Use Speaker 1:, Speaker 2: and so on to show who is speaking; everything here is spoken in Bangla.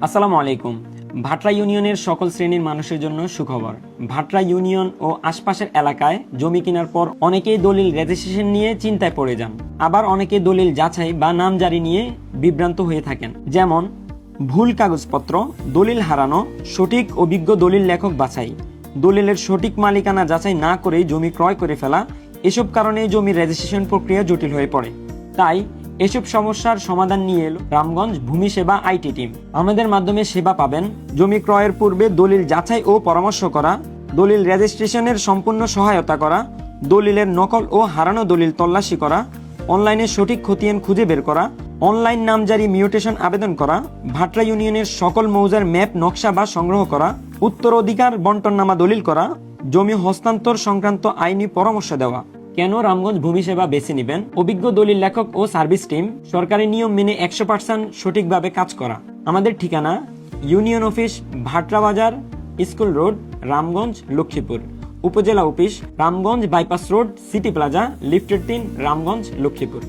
Speaker 1: আসসালামু আলাইকুম। ভাটরা ইউনিয়নের সকল শ্রেণীর মানুষের জন্য সুখবর। ভাটরা ইউনিয়ন ও আশপাশের এলাকায় জমি কেনার পর অনেকেই দলিল রেজিস্ট্রেশন নিয়ে চিন্তায় পড়ে যান, আবার অনেকে দলিল যাচাই বা নামজারি নিয়ে বিভ্রান্ত হয়ে থাকেন। যেমন ভুল কাগজপত্র, দলিল হারানো, সঠিক অভিজ্ঞ দলিল লেখক বাছাই, দলিলের সঠিক মালিকানা যাচাই না করেই জমি ক্রয় করে ফেলা, এসব কারণে জমির রেজিস্ট্রেশন প্রক্রিয়া জটিল হয়ে পড়ে। তাই এসব সমস্যার সমাধান নিয়ে এলো রামগঞ্জ ভূমি সেবা আইটি টিম। আমাদের মাধ্যমে সেবা পাবেন জমি ক্রয়ের পূর্বে দলিল যাচাই ও পরামর্শ করা, দলিল রেজিস্ট্রেশনের সম্পূর্ণ সহায়তা করা, দলিলের নকল ও হারানো দলিল তল্লাশি করা, অনলাইনে সঠিক খতিয়ান খুঁজে বের করা, অনলাইন নামজারি মিউটেশন আবেদন করা, ভাটরা ইউনিয়নের সকল মৌজার ম্যাপ নকশা বা সংগ্রহ করা, উত্তরাধিকার বন্টননামা দলিল করা, জমি হস্তান্তর সংক্রান্ত আইনি পরামর্শ দেওয়া। কেন রামগঞ্জ ভূমি সেবা বেছে নেবেন? অভিজ্ঞ দলিল লেখক ও সার্ভিস টিম, সরকারি নিয়ম মেনে 100% সঠিকভাবে কাজ করা। আমাদের ঠিকানা ইউনিয়ন অফিস, ভাটরা বাজার, স্কুল রোড, রামগঞ্জ, লক্ষ্মীপুর। উপজেলা office Ramganj bypass road, city plaza, লিফটের 3, রামগঞ্জ, লক্ষ্মীপুর।